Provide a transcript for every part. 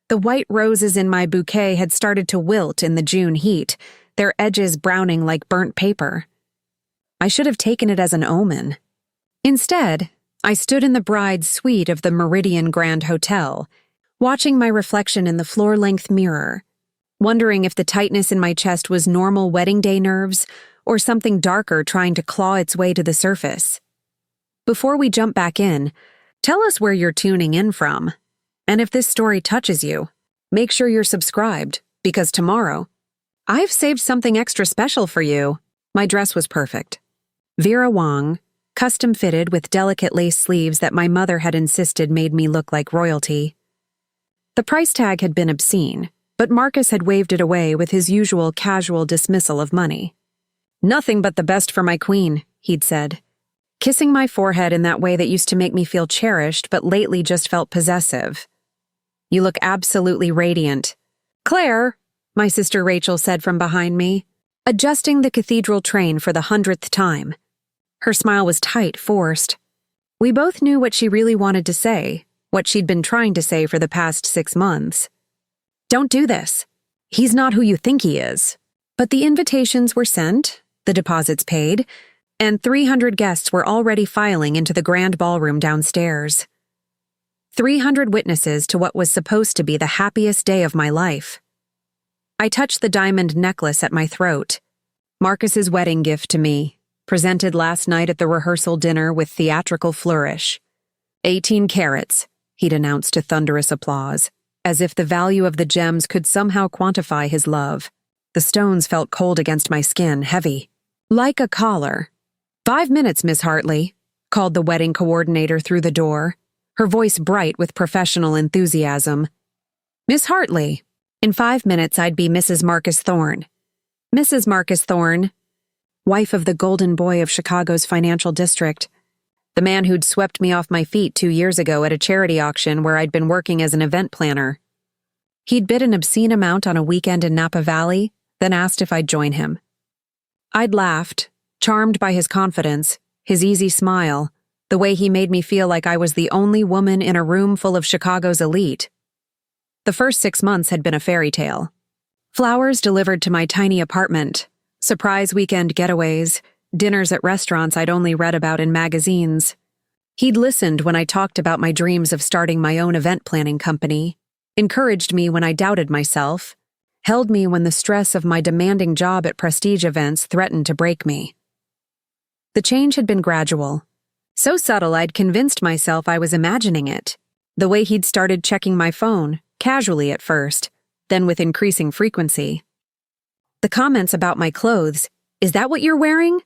The white roses in my bouquet had started to wilt in the June heat, their edges browning like burnt paper. I should have taken it as an omen. Instead, I stood in the bride's suite of the Meridian Grand Hotel, watching my reflection in the floor-length mirror, wondering if the tightness in my chest was normal wedding day nerves or something darker trying to claw its way to the surface. Before we jump back in, tell us where you're tuning in from. And if this story touches you, make sure you're subscribed, because tomorrow, I've saved something extra special for you. My dress was perfect. Vera Wang, custom-fitted with delicate lace sleeves that my mother had insisted made me look like royalty. The price tag had been obscene, but Marcus had waved it away with his usual casual dismissal of money. "Nothing but the best for my queen," he'd said, kissing my forehead in that way that used to make me feel cherished but lately just felt possessive. "You look absolutely radiant." "Claire," my sister Rachel said from behind me, adjusting the cathedral train for the 100th time. Her smile was tight, forced. We both knew what she really wanted to say, what she'd been trying to say for the past 6 months. "Don't do this. He's not who you think he is." But the invitations were sent, the deposits paid, and 300 guests were already filing into the grand ballroom downstairs. 300 witnesses to what was supposed to be the happiest day of my life. I touched the diamond necklace at my throat. Marcus's wedding gift to me, presented last night at the rehearsal dinner with theatrical flourish. 18 carats, he'd announced to thunderous applause, as if the value of the gems could somehow quantify his love. The stones felt cold against my skin, heavy. Like a collar. "5 minutes, Miss Hartley," called the wedding coordinator through the door, her voice bright with professional enthusiasm. "Miss Hartley. In 5 minutes I'd be Mrs. Marcus Thorne." Mrs. Marcus Thorne, wife of the golden boy of Chicago's financial district, the man who'd swept me off my feet 2 years ago at a charity auction where I'd been working as an event planner. He'd bid an obscene amount on a weekend in Napa Valley, then asked if I'd join him. I'd laughed, charmed by his confidence, his easy smile, the way he made me feel like I was the only woman in a room full of Chicago's elite. The first 6 months had been a fairy tale. Flowers delivered to my tiny apartment, surprise weekend getaways, dinners at restaurants I'd only read about in magazines. He'd listened when I talked about my dreams of starting my own event planning company, encouraged me when I doubted myself, held me when the stress of my demanding job at prestige events threatened to break me. The change had been gradual. So subtle I'd convinced myself I was imagining it. The way he'd started checking my phone, casually at first, then with increasing frequency. The comments about my clothes, "Is that what you're wearing?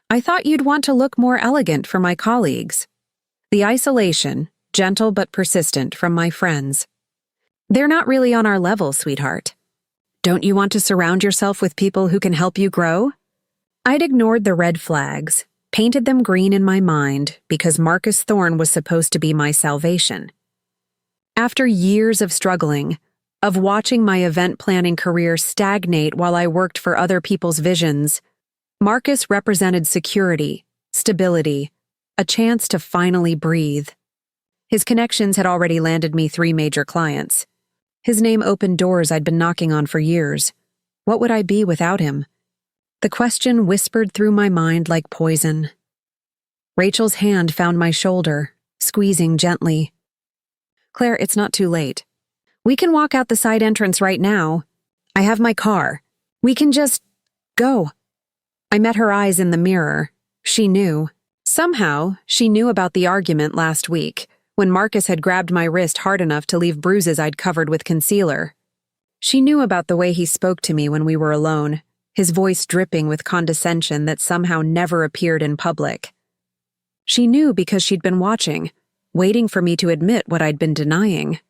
I thought you'd want to look more elegant," for my colleagues. The isolation, gentle but persistent, from my friends. "They're not really on our level, sweetheart. Don't you want to surround yourself with people who can help you grow?" I'd ignored the red flags, painted them green in my mind because Marcus Thorne was supposed to be my salvation. After years of struggling, of watching my event planning career stagnate while I worked for other people's visions, Marcus represented security, stability, a chance to finally breathe. His connections had already landed me 3 major clients. His name opened doors I'd been knocking on for years. What would I be without him? The question whispered through my mind like poison. Rachel's hand found my shoulder, squeezing gently. "Claire, it's not too late. We can walk out the side entrance right now. I have my car. We can just go." I met her eyes in the mirror. She knew. Somehow, she knew about the argument last week, when Marcus had grabbed my wrist hard enough to leave bruises I'd covered with concealer. She knew about the way he spoke to me when we were alone, his voice dripping with condescension that somehow never appeared in public. She knew because she'd been watching, waiting for me to admit what I'd been denying.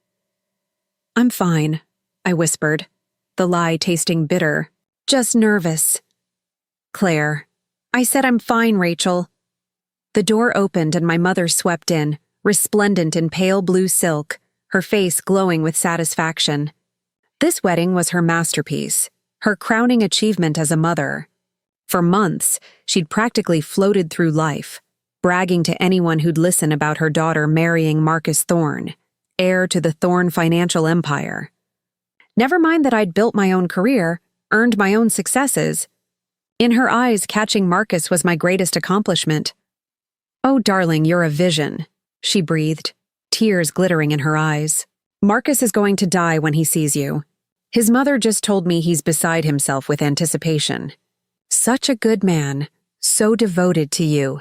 "I'm fine," I whispered, the lie tasting bitter. "Just nervous." "Claire." I said, "I'm fine, Rachel." The door opened and my mother swept in, resplendent in pale blue silk, her face glowing with satisfaction. This wedding was her masterpiece, her crowning achievement as a mother. For months, she'd practically floated through life, bragging to anyone who'd listen about her daughter marrying Marcus Thorne, heir to the Thorne financial empire. Never mind that I'd built my own career, earned my own successes. In her eyes, catching Marcus was my greatest accomplishment. "Oh, darling, you're a vision," she breathed, tears glittering in her eyes. "Marcus is going to die when he sees you. His mother just told me he's beside himself with anticipation. Such a good man, so devoted to you."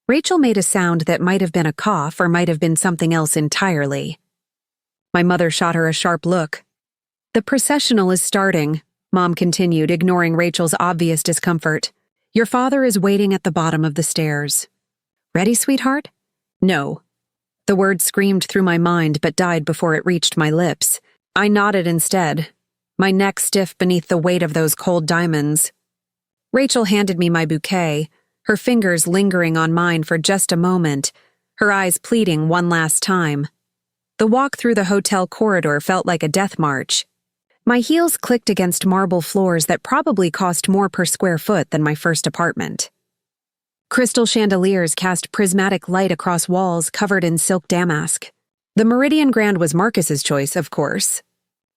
Rachel made a sound that might have been a cough or might have been something else entirely. My mother shot her a sharp look. "The processional is starting," Mom continued, ignoring Rachel's obvious discomfort. "Your father is waiting at the bottom of the stairs." "Ready, sweetheart?" "No." The word screamed through my mind but died before it reached my lips. I nodded instead, my neck stiff beneath the weight of those cold diamonds. Rachel handed me my bouquet, her fingers lingering on mine for just a moment, her eyes pleading one last time. The walk through the hotel corridor felt like a death march. My heels clicked against marble floors that probably cost more per square foot than my first apartment. Crystal chandeliers cast prismatic light across walls covered in silk damask. The Meridian Grand was Marcus's choice, of course.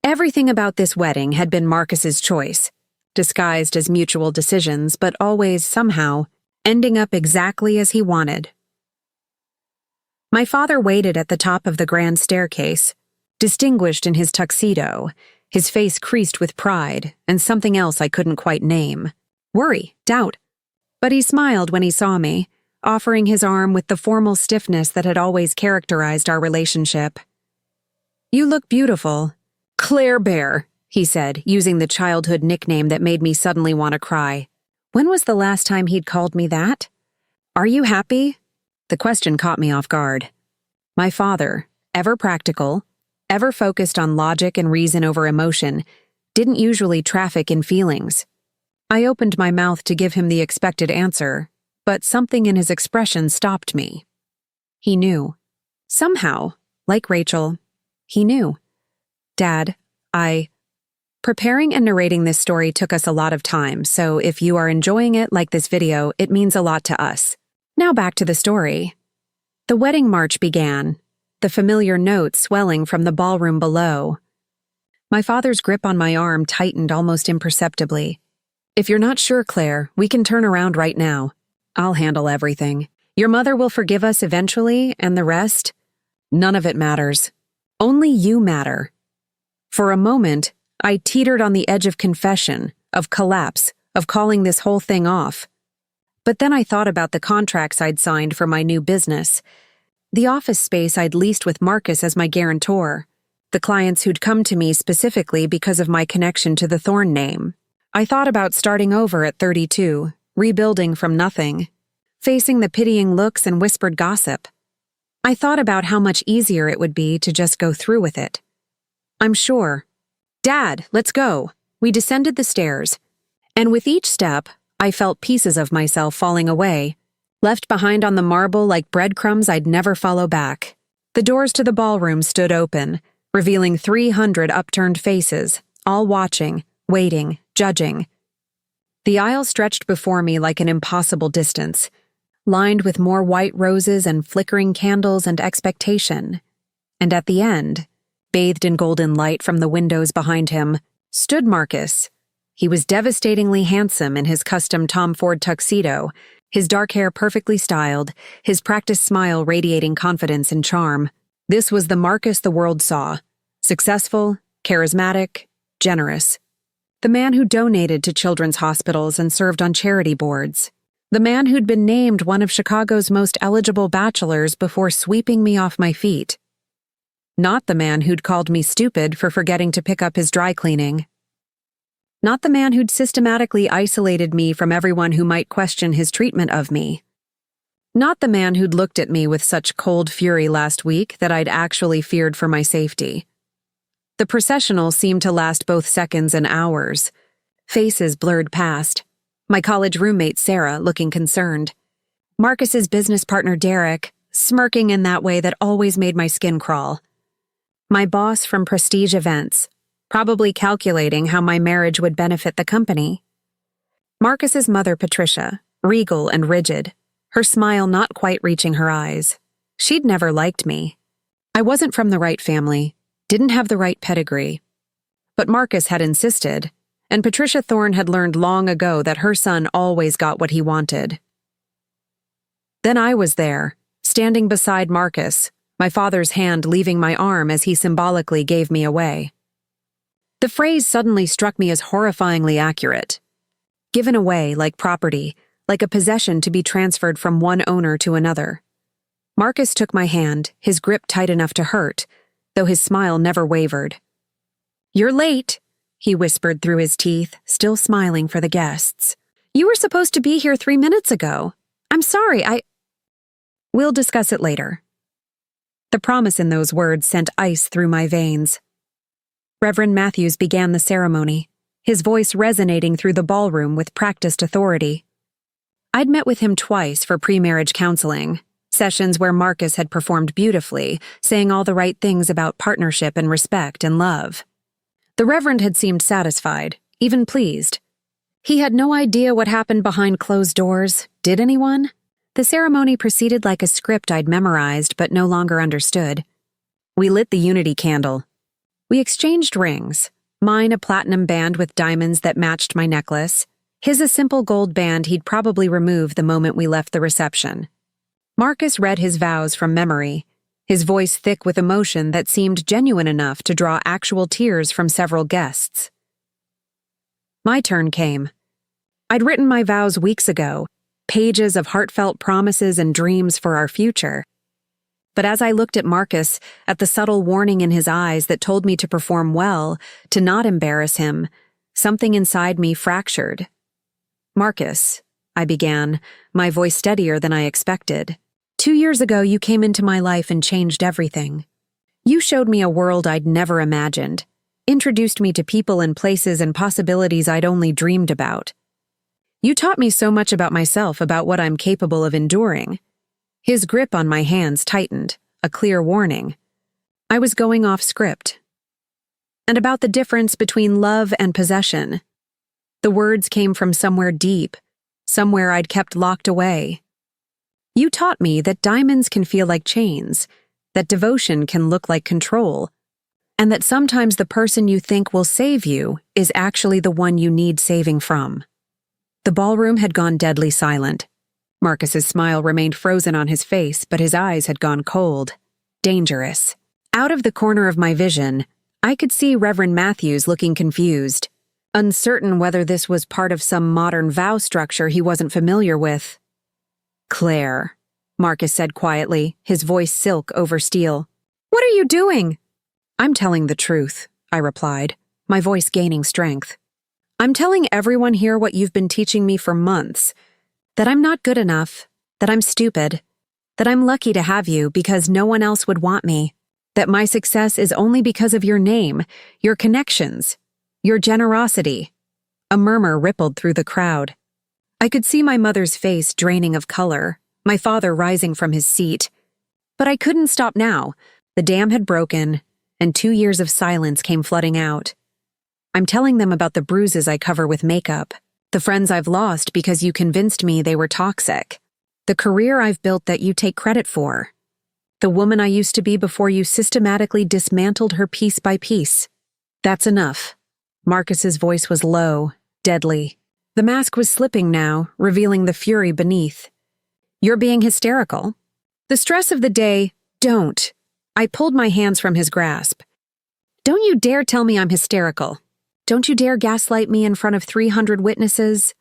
Everything about this wedding had been Marcus's choice, disguised as mutual decisions, but always, somehow, ending up exactly as he wanted. My father waited at the top of the grand staircase, distinguished in his tuxedo, his face creased with pride and something else I couldn't quite name. Worry, doubt. But he smiled when he saw me, offering his arm with the formal stiffness that had always characterized our relationship. "You look beautiful." "Claire Bear," he said, using the childhood nickname that made me suddenly want to cry. When was the last time he'd called me that? "Are you happy?" The question caught me off guard. My father, ever practical, ever focused on logic and reason over emotion, didn't usually traffic in feelings. I opened my mouth to give him the expected answer, but something in his expression stopped me. He knew. Somehow, like Rachel, he knew. "Dad, Preparing and narrating this story took us a lot of time, so if you are enjoying it like this video, it means a lot to us. Now back to the story. The wedding march began, the familiar notes swelling from the ballroom below. My father's grip on my arm tightened almost imperceptibly. "If you're not sure, Claire, we can turn around right now. I'll handle everything. Your mother will forgive us eventually, and the rest? None of it matters. Only you matter." For a moment, I teetered on the edge of confession, of collapse, of calling this whole thing off. But then I thought about the contracts I'd signed for my new business, the office space I'd leased with Marcus as my guarantor, the clients who'd come to me specifically because of my connection to the Thorne name. I thought about starting over at 32, rebuilding from nothing, facing the pitying looks and whispered gossip. I thought about how much easier it would be to just go through with it. I'm sure. "Dad, let's go." We descended the stairs, and with each step, I felt pieces of myself falling away, left behind on the marble like breadcrumbs I'd never follow back. The doors to the ballroom stood open, revealing 300 upturned faces, all watching, waiting, judging. The aisle stretched before me like an impossible distance, lined with more white roses and flickering candles and expectation. And at the end, bathed in golden light from the windows behind him, stood Marcus. He was devastatingly handsome in his custom Tom Ford tuxedo, his dark hair perfectly styled, his practiced smile radiating confidence and charm. This was the Marcus the world saw. Successful, charismatic, generous. The man who donated to children's hospitals and served on charity boards. The man who'd been named one of Chicago's most eligible bachelors before sweeping me off my feet. Not the man who'd called me stupid for forgetting to pick up his dry cleaning. Not the man who'd systematically isolated me from everyone who might question his treatment of me. Not the man who'd looked at me with such cold fury last week that I'd actually feared for my safety. The processional seemed to last both seconds and hours. Faces blurred past. My college roommate Sarah looking concerned. Marcus's business partner Derek, smirking in that way that always made my skin crawl. My boss from Prestige Events, probably calculating how my marriage would benefit the company. Marcus's mother Patricia, regal and rigid, her smile not quite reaching her eyes. She'd never liked me. I wasn't from the right family, didn't have the right pedigree. But Marcus had insisted, and Patricia Thorne had learned long ago that her son always got what he wanted. Then I was there, standing beside Marcus, my father's hand leaving my arm as he symbolically gave me away. The phrase suddenly struck me as horrifyingly accurate. Given away like property, like a possession to be transferred from one owner to another. Marcus took my hand, his grip tight enough to hurt, though his smile never wavered. "You're late," he whispered through his teeth, still smiling for the guests. "You were supposed to be here 3 minutes ago. I'm sorry, We'll discuss it later." The promise in those words sent ice through my veins. Reverend Matthews began the ceremony, his voice resonating through the ballroom with practiced authority. I'd met with him twice for pre-marriage counseling, sessions where Marcus had performed beautifully, saying all the right things about partnership and respect and love. The Reverend had seemed satisfied, even pleased. He had no idea what happened behind closed doors, did anyone? The ceremony proceeded like a script I'd memorized but no longer understood. We lit the unity candle. We exchanged rings, mine a platinum band with diamonds that matched my necklace, his a simple gold band he'd probably remove the moment we left the reception. Marcus read his vows from memory, his voice thick with emotion that seemed genuine enough to draw actual tears from several guests. My turn came. I'd written my vows weeks ago, pages of heartfelt promises and dreams for our future. But as I looked at Marcus, at the subtle warning in his eyes that told me to perform well, to not embarrass him, something inside me fractured. "Marcus," I began, my voice steadier than I expected. "2 years ago you came into my life and changed everything. You showed me a world I'd never imagined, introduced me to people and places and possibilities I'd only dreamed about. You taught me so much about myself, about what I'm capable of enduring." His grip on my hands tightened, a clear warning. I was going off script. "And about the difference between love and possession." The words came from somewhere deep, somewhere I'd kept locked away. "You taught me that diamonds can feel like chains, that devotion can look like control, and that sometimes the person you think will save you is actually the one you need saving from." The ballroom had gone deadly silent. Marcus's smile remained frozen on his face, but his eyes had gone cold. Dangerous. Out of the corner of my vision, I could see Reverend Matthews looking confused, uncertain whether this was part of some modern vow structure he wasn't familiar with. "Claire," Marcus said quietly, his voice silk over steel. "What are you doing?" "I'm telling the truth," I replied, my voice gaining strength. "I'm telling everyone here what you've been teaching me for months, that I'm not good enough, that I'm stupid, that I'm lucky to have you because no one else would want me, that my success is only because of your name, your connections, your generosity." A murmur rippled through the crowd. I could see my mother's face draining of color, my father rising from his seat. But I couldn't stop now. The dam had broken, and 2 years of silence came flooding out. I'm telling them about the bruises I cover with makeup, the friends I've lost because you convinced me they were toxic, the career I've built that you take credit for, the woman I used to be before you systematically dismantled her piece by piece. That's enough. Marcus's voice was low, deadly. The mask was slipping now, revealing the fury beneath. "You're being hysterical. The stress of the day, don't." I pulled my hands from his grasp. "Don't you dare tell me I'm hysterical. Don't you dare gaslight me in front of 300 witnesses."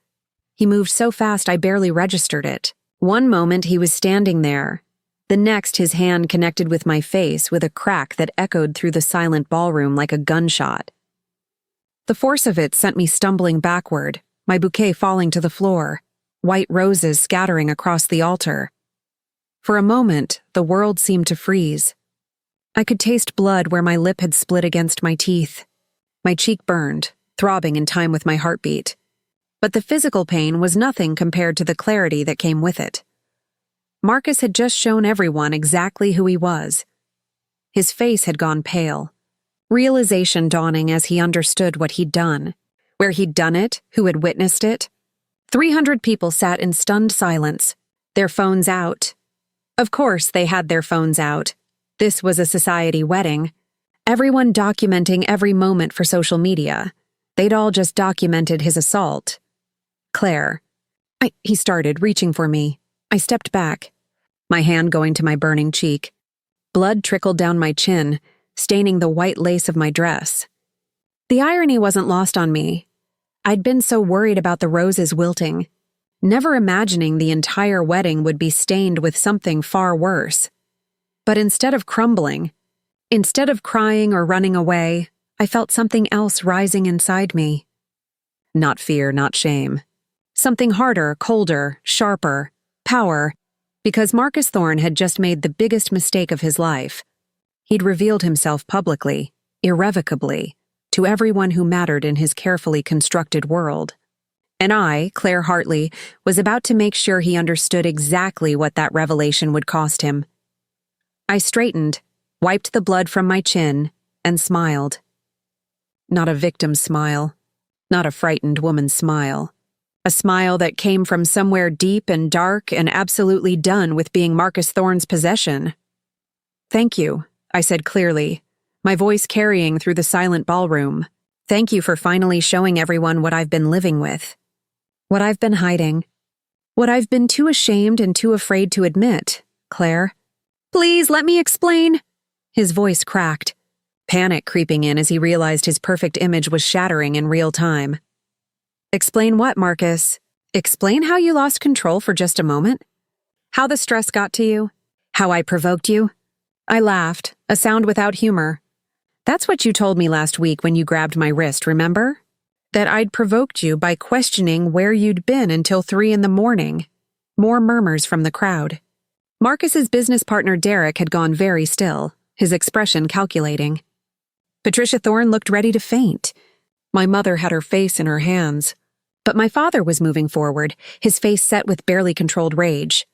He moved so fast I barely registered it. One moment he was standing there. The next his hand connected with my face with a crack that echoed through the silent ballroom like a gunshot. The force of it sent me stumbling backward, my bouquet falling to the floor, white roses scattering across the altar. For a moment, the world seemed to freeze. I could taste blood where my lip had split against my teeth. My cheek burned, throbbing in time with my heartbeat. But the physical pain was nothing compared to the clarity that came with it. Marcus had just shown everyone exactly who he was. His face had gone pale, realization dawning as he understood what he'd done, where he'd done it, who had witnessed it. 300 people sat in stunned silence, their phones out. Of course they had their phones out. This was a society wedding. Everyone documenting every moment for social media. They'd all just documented his assault. Claire. He started, reaching for me. I stepped back, my hand going to my burning cheek. Blood trickled down my chin, staining the white lace of my dress. The irony wasn't lost on me. I'd been so worried about the roses wilting, never imagining the entire wedding would be stained with something far worse. But instead of crumbling, instead of crying or running away, I felt something else rising inside me. Not fear, not shame. Something harder, colder, sharper, power, because Marcus Thorne had just made the biggest mistake of his life. He'd revealed himself publicly, irrevocably, to everyone who mattered in his carefully constructed world. And I, Claire Hartley, was about to make sure he understood exactly what that revelation would cost him. I straightened, wiped the blood from my chin, and smiled. Not a victim's smile, not a frightened woman's smile. A smile that came from somewhere deep and dark and absolutely done with being Marcus Thorne's possession. "Thank you," I said clearly, my voice carrying through the silent ballroom. "Thank you for finally showing everyone what I've been living with. What I've been hiding. What I've been too ashamed and too afraid to admit, Claire." "Please let me explain." His voice cracked, panic creeping in as he realized his perfect image was shattering in real time. "Explain what, Marcus? Explain how you lost control for just a moment? How the stress got to you? How I provoked you?" I laughed, a sound without humor. "That's what you told me last week when you grabbed my wrist, remember? That I'd provoked you by questioning where you'd been until 3 a.m. More murmurs from the crowd. Marcus's business partner Derek had gone very still, his expression calculating. Patricia Thorne looked ready to faint. My mother had her face in her hands. But my father was moving forward, his face set with barely controlled rage.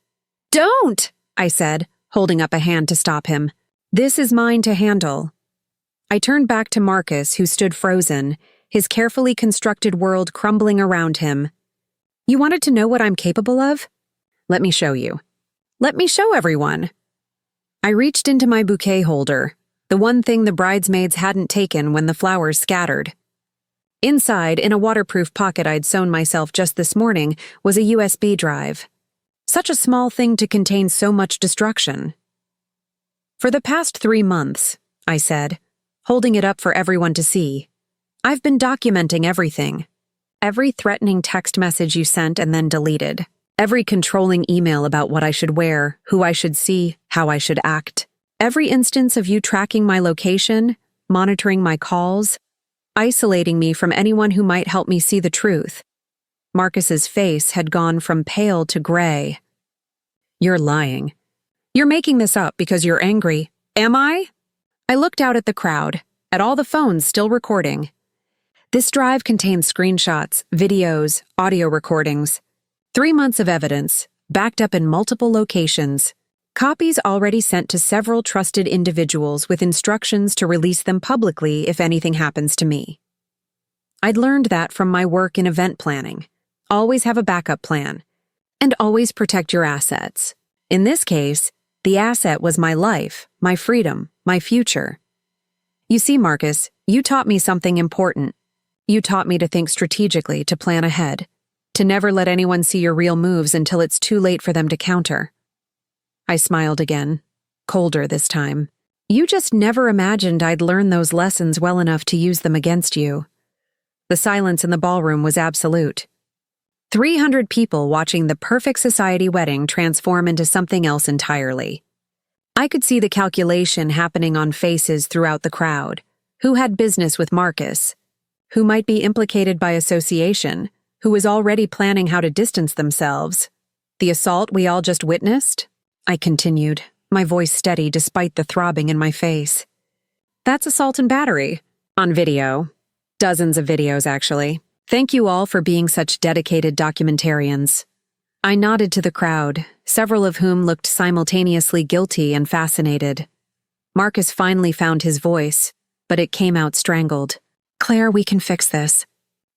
"Don't!" I said, holding up a hand to stop him. "This is mine to handle." I turned back to Marcus, who stood frozen, his carefully constructed world crumbling around him. "You wanted to know what I'm capable of? Let me show you. Let me show everyone." I reached into my bouquet holder, the one thing the bridesmaids hadn't taken when the flowers scattered. Inside, in a waterproof pocket I'd sewn myself just this morning, was a USB drive. Such a small thing to contain so much destruction. "For the past 3 months," I said, holding it up for everyone to see, "I've been documenting everything. Every threatening text message you sent and then deleted. Every controlling email about what I should wear, who I should see, how I should act. Every instance of you tracking my location, monitoring my calls, isolating me from anyone who might help me see the truth." Marcus's face had gone from pale to gray. "You're lying. You're making this up because you're angry. Am I?" I looked out at the crowd, at all the phones still recording. This drive contains screenshots, videos, audio recordings. 3 months of evidence, backed up in multiple locations. Copies already sent to several trusted individuals with instructions to release them publicly if anything happens to me. I'd learned that from my work in event planning. Always have a backup plan. And always protect your assets. In this case, the asset was my life, my freedom, my future. You see, Marcus, you taught me something important. You taught me to think strategically, to plan ahead, to never let anyone see your real moves until it's too late for them to counter. I smiled again, colder this time. You just never imagined I'd learn those lessons well enough to use them against you. The silence in the ballroom was absolute. 300 people watching the perfect society wedding transform into something else entirely. I could see the calculation happening on faces throughout the crowd. Who had business with Marcus? Who might be implicated by association? Who was already planning how to distance themselves? The assault we all just witnessed? I continued, my voice steady despite the throbbing in my face. That's assault and battery. On video. Dozens of videos, actually. Thank you all for being such dedicated documentarians. I nodded to the crowd, several of whom looked simultaneously guilty and fascinated. Marcus finally found his voice, but it came out strangled. "Claire, we can fix this.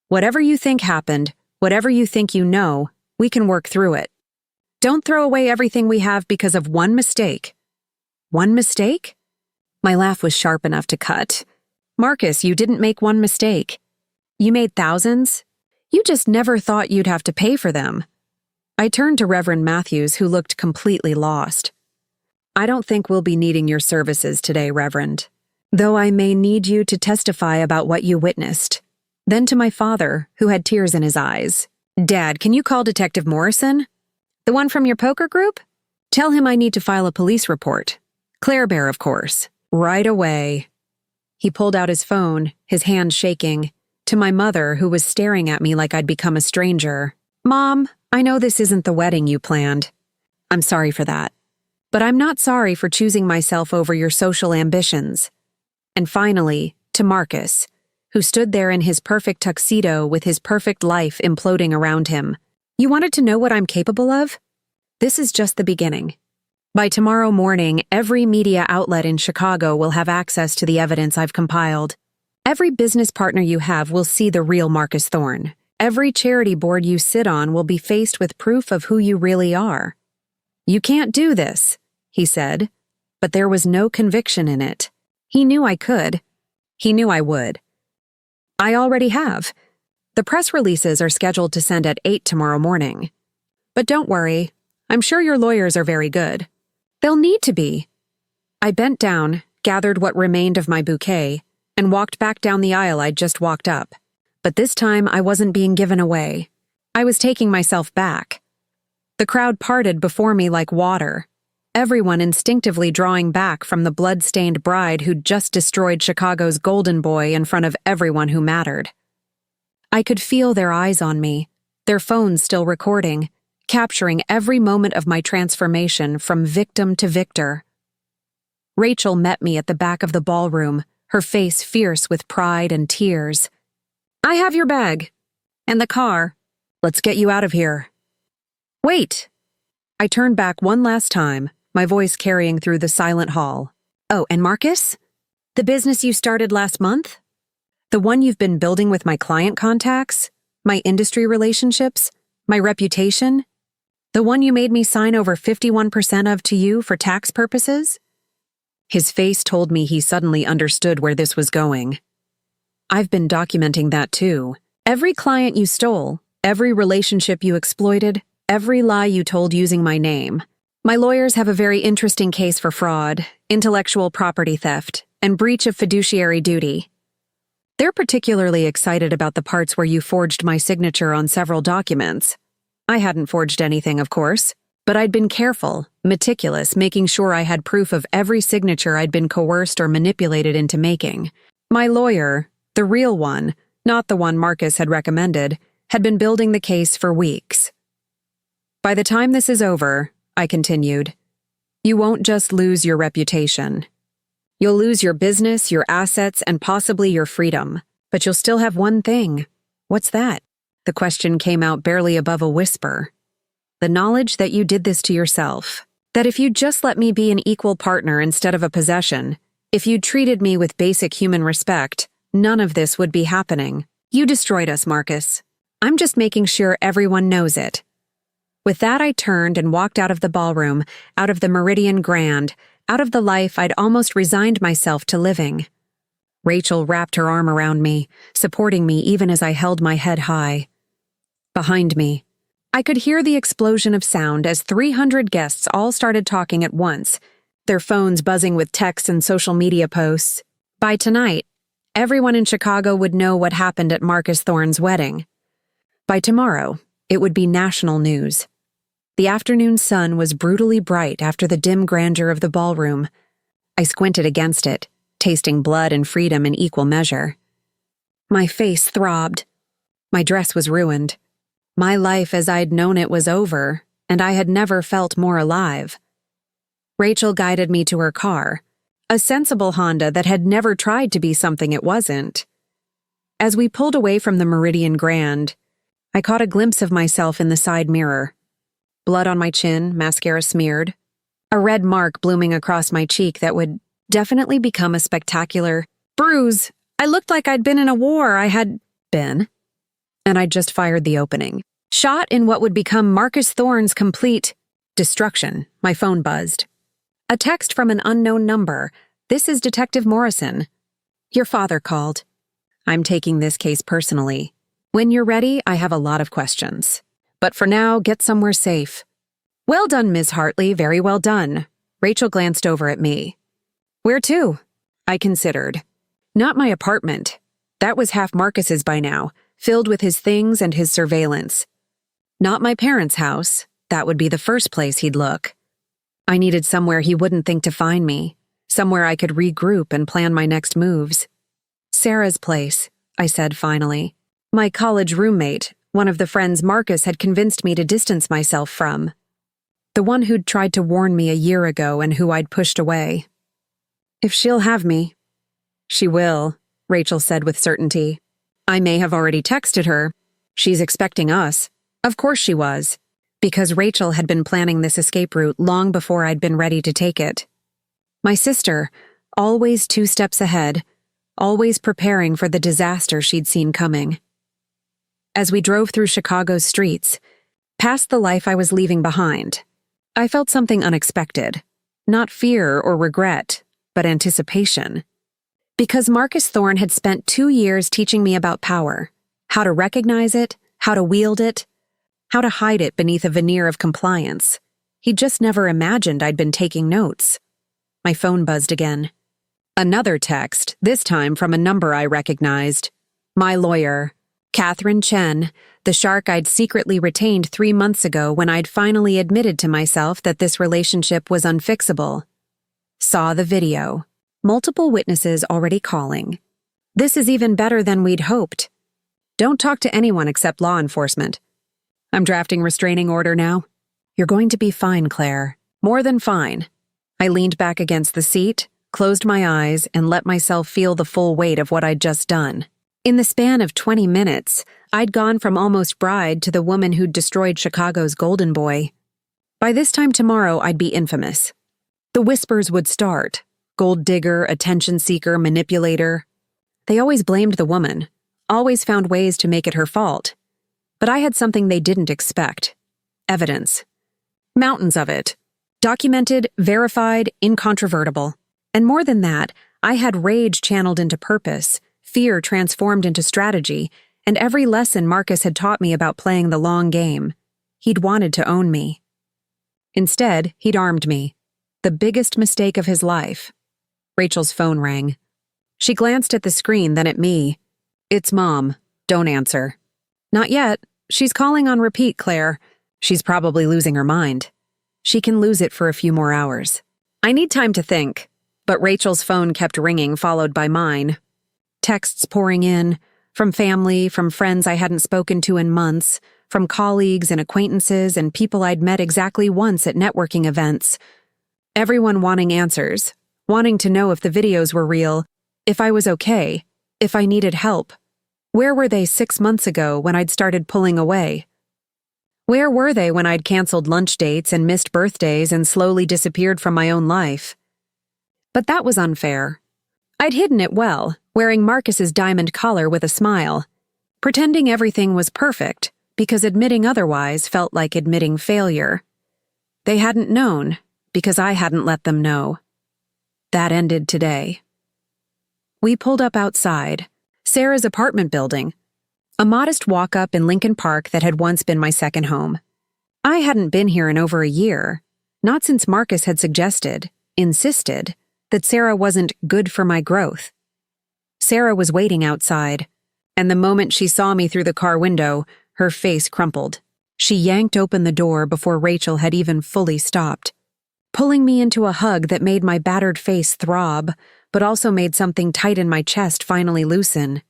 Whatever you think happened, whatever you think you know, we can work through it. Don't throw away everything we have because of one mistake. One mistake? My laugh was sharp enough to cut. Marcus, you didn't make one mistake. You made thousands. You just never thought you'd have to pay for them. I turned to Reverend Matthews, who looked completely lost. I don't think we'll be needing your services today, Reverend, though I may need you to testify about what you witnessed. Then to my father, who had tears in his eyes. Dad, can you call Detective Morrison? The one from your poker group? Tell him I need to file a police report. Claire Bear, of course. Right away. He pulled out his phone, his hand shaking, to my mother, who was staring at me like I'd become a stranger. Mom, I know this isn't the wedding you planned. I'm sorry for that. But I'm not sorry for choosing myself over your social ambitions. And finally, to Marcus, who stood there in his perfect tuxedo with his perfect life imploding around him. You wanted to know what I'm capable of? This is just the beginning. By tomorrow morning, every media outlet in Chicago will have access to the evidence I've compiled. Every business partner you have will see the real Marcus Thorne. Every charity board you sit on will be faced with proof of who you really are. You can't do this, he said, but there was no conviction in it. He knew I could. He knew I would. I already have. The press releases are scheduled to send at 8 tomorrow morning. But don't worry, I'm sure your lawyers are very good. They'll need to be. I bent down, gathered what remained of my bouquet, and walked back down the aisle I'd just walked up. But this time I wasn't being given away. I was taking myself back. The crowd parted before me like water, everyone instinctively drawing back from the blood-stained bride who'd just destroyed Chicago's golden boy in front of everyone who mattered. I could feel their eyes on me, their phones still recording, capturing every moment of my transformation from victim to victor. Rachel met me at the back of the ballroom, her face fierce with pride and tears. I have your bag. And the car. Let's get you out of here. Wait. I turned back one last time, my voice carrying through the silent hall. Oh, and Marcus? The business you started last month? The one you've been building with my client contacts? My industry relationships? My reputation? The one you made me sign over 51% of to you for tax purposes? His face told me he suddenly understood where this was going. I've been documenting that too. Every client you stole, every relationship you exploited, every lie you told using my name. My lawyers have a very interesting case for fraud, intellectual property theft, and breach of fiduciary duty. They're particularly excited about the parts where you forged my signature on several documents. I hadn't forged anything, of course, but I'd been careful, meticulous, making sure I had proof of every signature I'd been coerced or manipulated into making. My lawyer, the real one, not the one Marcus had recommended, had been building the case for weeks. By the time this is over, I continued, you won't just lose your reputation. You'll lose your business, your assets, and possibly your freedom. But you'll still have one thing. What's that? The question came out barely above a whisper. The knowledge that you did this to yourself. That if you'd just let me be an equal partner instead of a possession, if you'd treated me with basic human respect, none of this would be happening. You destroyed us, Marcus. I'm just making sure everyone knows it. With that, I turned and walked out of the ballroom, out of the Meridian Grand, out of the life I'd almost resigned myself to living. Rachel wrapped her arm around me, supporting me even as I held my head high. Behind me, I could hear the explosion of sound as 300 guests all started talking at once, their phones buzzing with texts and social media posts. By tonight, everyone in Chicago would know what happened at Marcus Thorne's wedding. By tomorrow, it would be national news. The afternoon sun was brutally bright after the dim grandeur of the ballroom. I squinted against it, tasting blood and freedom in equal measure. My face throbbed. My dress was ruined. My life as I'd known it was over, and I had never felt more alive. Rachel guided me to her car, a sensible Honda that had never tried to be something it wasn't. As we pulled away from the Meridian Grand, I caught a glimpse of myself in the side mirror. Blood on my chin, mascara smeared, a red mark blooming across my cheek that would definitely become a spectacular bruise. I looked like I'd been in a war I had been. And I'd just fired the opening. Shot in what would become Marcus Thorne's complete destruction. My phone buzzed. A text from an unknown number. This is Detective Morrison. Your father called. I'm taking this case personally. When you're ready, I have a lot of questions. But for now, get somewhere safe. Well done, Ms. Hartley, very well done. Rachel glanced over at me. Where to? I considered. Not my apartment. That was half Marcus's by now, filled with his things and his surveillance. Not my parents' house. That would be the first place he'd look. I needed somewhere he wouldn't think to find me, somewhere I could regroup and plan my next moves. Sarah's place, I said finally. My college roommate, one of the friends Marcus had convinced me to distance myself from. The one who'd tried to warn me a year ago and who I'd pushed away. If she'll have me. She will, Rachel said with certainty. I may have already texted her. She's expecting us. Of course she was, because Rachel had been planning this escape route long before I'd been ready to take it. My sister, always 2 steps ahead, always preparing for the disaster she'd seen coming. As we drove through Chicago's streets, past the life I was leaving behind, I felt something unexpected. Not fear or regret, but anticipation. Because Marcus Thorne had spent 2 years teaching me about power, how to recognize it, how to wield it, how to hide it beneath a veneer of compliance. He'd just never imagined I'd been taking notes. My phone buzzed again. Another text, this time from a number I recognized. My lawyer, Catherine Chen, the shark I'd secretly retained 3 months ago when I'd finally admitted to myself that this relationship was unfixable. Saw the video. Multiple witnesses already calling. This is even better than we'd hoped. Don't talk to anyone except law enforcement. I'm drafting restraining order now. You're going to be fine, Claire. More than fine. I leaned back against the seat, closed my eyes, and let myself feel the full weight of what I'd just done. In the span of 20 minutes, I'd gone from almost bride to the woman who'd destroyed Chicago's golden boy. By this time tomorrow, I'd be infamous. The whispers would start. Gold digger, attention seeker, manipulator. They always blamed the woman, always found ways to make it her fault. But I had something they didn't expect. Evidence. Mountains of it. Documented, verified, incontrovertible. And more than that, I had rage channeled into purpose, fear transformed into strategy, and every lesson Marcus had taught me about playing the long game. He'd wanted to own me. Instead, he'd armed me. The biggest mistake of his life. Rachel's phone rang. She glanced at the screen, then at me. It's Mom. Don't answer. Not yet. She's calling on repeat, Claire. She's probably losing her mind. She can lose it for a few more hours. I need time to think. But Rachel's phone kept ringing, followed by mine. Texts pouring in, from family, from friends I hadn't spoken to in months, from colleagues and acquaintances and people I'd met exactly once at networking events. Everyone wanting answers, wanting to know if the videos were real, if I was okay, if I needed help. Where were they 6 months ago when I'd started pulling away? Where were they when I'd canceled lunch dates and missed birthdays and slowly disappeared from my own life? But that was unfair. I'd hidden it well, wearing Marcus's diamond collar with a smile, pretending everything was perfect because admitting otherwise felt like admitting failure. They hadn't known because I hadn't let them know. That ended today. We pulled up outside, Sarah's apartment building, a modest walk-up in Lincoln Park that had once been my second home. I hadn't been here in over a year, not since Marcus had suggested, insisted, that Sarah wasn't good for my growth. Sarah was waiting outside, and the moment she saw me through the car window, her face crumpled. She yanked open the door before Rachel had even fully stopped, pulling me into a hug that made my battered face throb, but also made something tight in my chest finally loosen.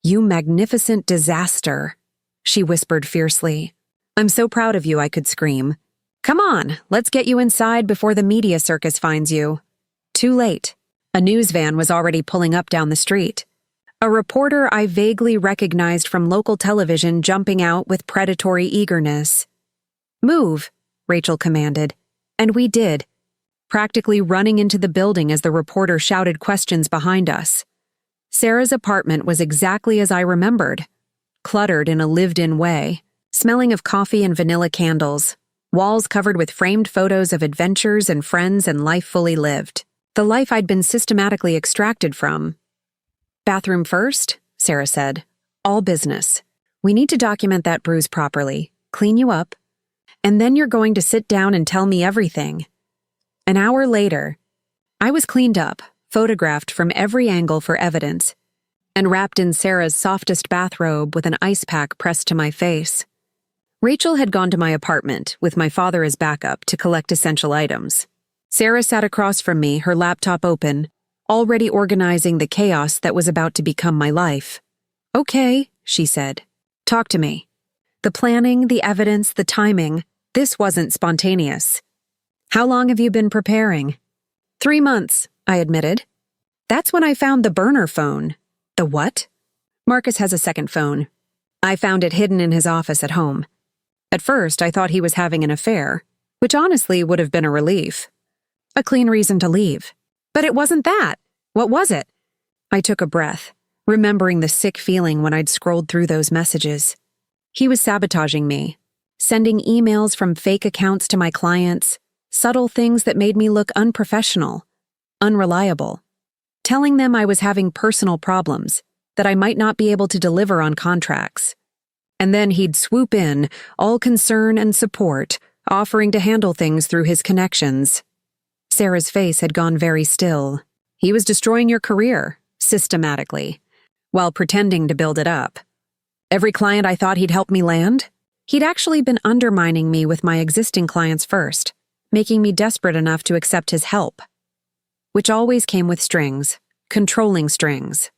"You magnificent disaster," she whispered fiercely. "I'm so proud of you," I could scream. "Come on, let's get you inside before the media circus finds you." Too late. A news van was already pulling up down the street. A reporter I vaguely recognized from local television jumping out with predatory eagerness. "Move," Rachel commanded. And we did, practically running into the building as the reporter shouted questions behind us. Sarah's apartment was exactly as I remembered, cluttered in a lived-in way, smelling of coffee and vanilla candles, walls covered with framed photos of adventures and friends and life fully lived. The life I'd been systematically extracted from. "Bathroom first," Sarah said. "All business. We need to document that bruise properly, clean you up, and then you're going to sit down and tell me everything." An hour later, I was cleaned up, photographed from every angle for evidence, and wrapped in Sarah's softest bathrobe with an ice pack pressed to my face. Rachel had gone to my apartment, with my father as backup, to collect essential items. Sarah sat across from me, her laptop open, already organizing the chaos that was about to become my life. "Okay," she said. "Talk to me. The planning, the evidence, the timing, this wasn't spontaneous. How long have you been preparing?" 3 months, I admitted. "That's when I found the burner phone." "The what?" "Marcus has a second phone. I found it hidden in his office at home. At first, I thought he was having an affair, which honestly would have been a relief. A clean reason to leave. But it wasn't that. What was it?" I took a breath, remembering the sick feeling when I'd scrolled through those messages. He was sabotaging me, sending emails from fake accounts to my clients, subtle things that made me look unprofessional, unreliable, telling them I was having personal problems, that I might not be able to deliver on contracts. And then he'd swoop in, all concern and support, offering to handle things through his connections. Sarah's face had gone very still. He was destroying your career, systematically, while pretending to build it up. Every client I thought he'd help me land, he'd actually been undermining me with my existing clients first, making me desperate enough to accept his help. Which always came with strings, controlling strings.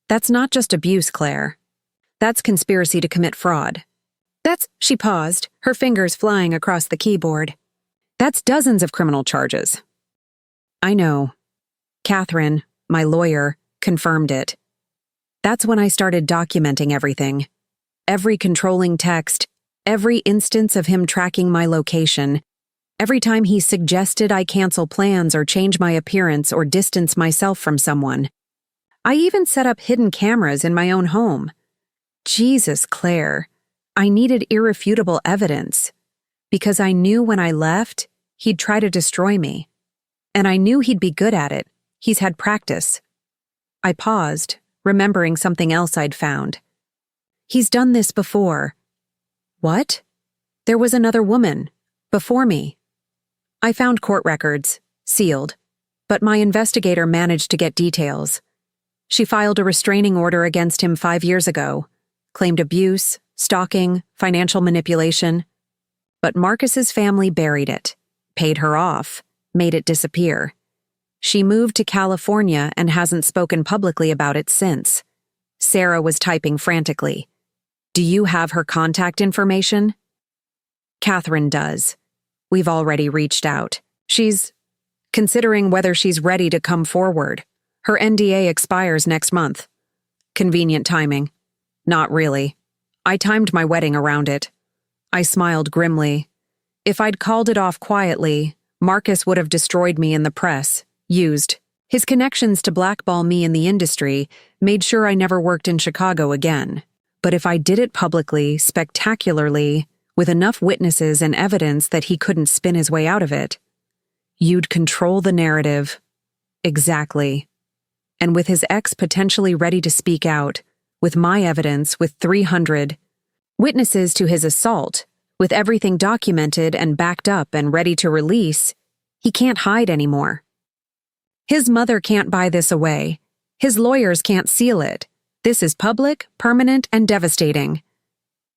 That's not just abuse, Claire. That's conspiracy to commit fraud. She paused, her fingers flying across the keyboard. "That's dozens of criminal charges." "I know." Catherine, my lawyer, confirmed it. That's when I started documenting everything. Every controlling text, every instance of him tracking my location, every time he suggested I cancel plans or change my appearance or distance myself from someone. I even set up hidden cameras in my own home. Jesus, Claire, I needed irrefutable evidence. Because I knew when I left, he'd try to destroy me. And I knew he'd be good at it. He's had practice. I paused, remembering something else I'd found. He's done this before. What? There was another woman, before me. I found court records, sealed, but my investigator managed to get details. She filed a restraining order against him 5 years ago, claimed abuse, stalking, financial manipulation. But Marcus's family buried it, paid her off, made it disappear. She moved to California and hasn't spoken publicly about it since. Sarah was typing frantically. "Do you have her contact information?" Catherine does. We've already reached out. She's considering whether she's ready to come forward. Her NDA expires next month. Convenient timing. Not really. I timed my wedding around it. I smiled grimly. If I'd called it off quietly, Marcus would have destroyed me in the press, used. His connections to blackball me in the industry made sure I never worked in Chicago again. But if I did it publicly, spectacularly, with enough witnesses and evidence that he couldn't spin his way out of it, you'd control the narrative. Exactly. And with his ex potentially ready to speak out, with my evidence, with 300 witnesses to his assault, with everything documented and backed up and ready to release, he can't hide anymore. His mother can't buy this away. His lawyers can't seal it. This is public, permanent, and devastating.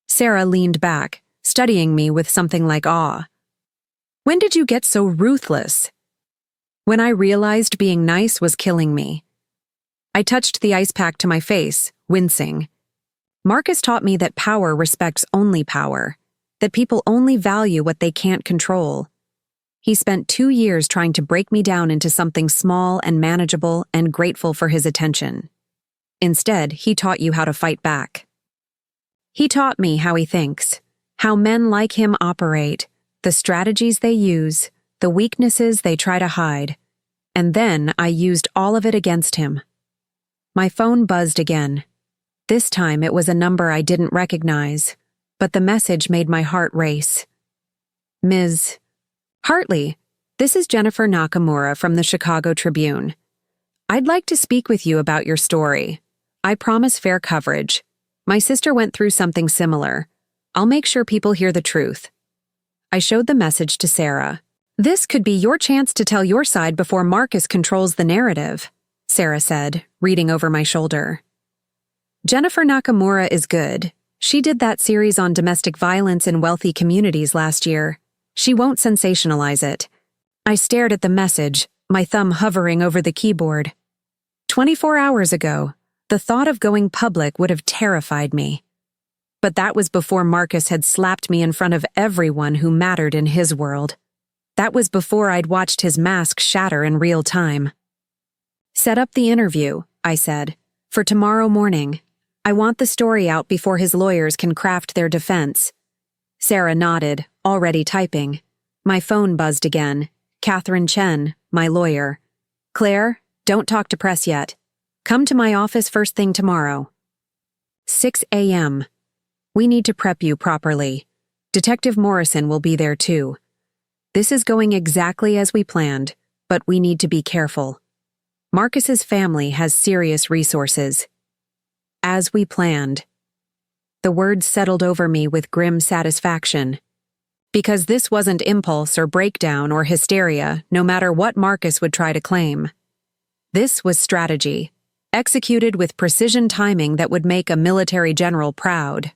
Sarah leaned back, studying me with something like awe. "When did you get so ruthless?" "When I realized being nice was killing me." I touched the ice pack to my face, wincing. Marcus taught me that power respects only power, that people only value what they can't control. He spent 2 years trying to break me down into something small and manageable and grateful for his attention. Instead, he taught you how to fight back. He taught me how he thinks, how men like him operate, the strategies they use, the weaknesses they try to hide. And then I used all of it against him. My phone buzzed again. This time it was a number I didn't recognize, but the message made my heart race. Ms. Hartley, this is Jennifer Nakamura from the Chicago Tribune. I'd like to speak with you about your story. I promise fair coverage. My sister went through something similar. I'll make sure people hear the truth. I showed the message to Sarah. This could be your chance to tell your side before Marcus controls the narrative, Sarah said, reading over my shoulder. Jennifer Nakamura is good. She did that series on domestic violence in wealthy communities last year. She won't sensationalize it. I stared at the message, my thumb hovering over the keyboard. 24 hours ago, the thought of going public would have terrified me. But that was before Marcus had slapped me in front of everyone who mattered in his world. That was before I'd watched his mask shatter in real time. Set up the interview, I said, for tomorrow morning. I want the story out before his lawyers can craft their defense. Sarah nodded, already typing. My phone buzzed again. Catherine Chen, my lawyer. Claire, don't talk to press yet. Come to my office first thing tomorrow. 6 a.m. We need to prep you properly. Detective Morrison will be there too. This is going exactly as we planned, but we need to be careful. Marcus's family has serious resources. As we planned. The words settled over me with grim satisfaction. Because this wasn't impulse or breakdown or hysteria, no matter what Marcus would try to claim. This was strategy, executed with precision timing that would make a military general proud.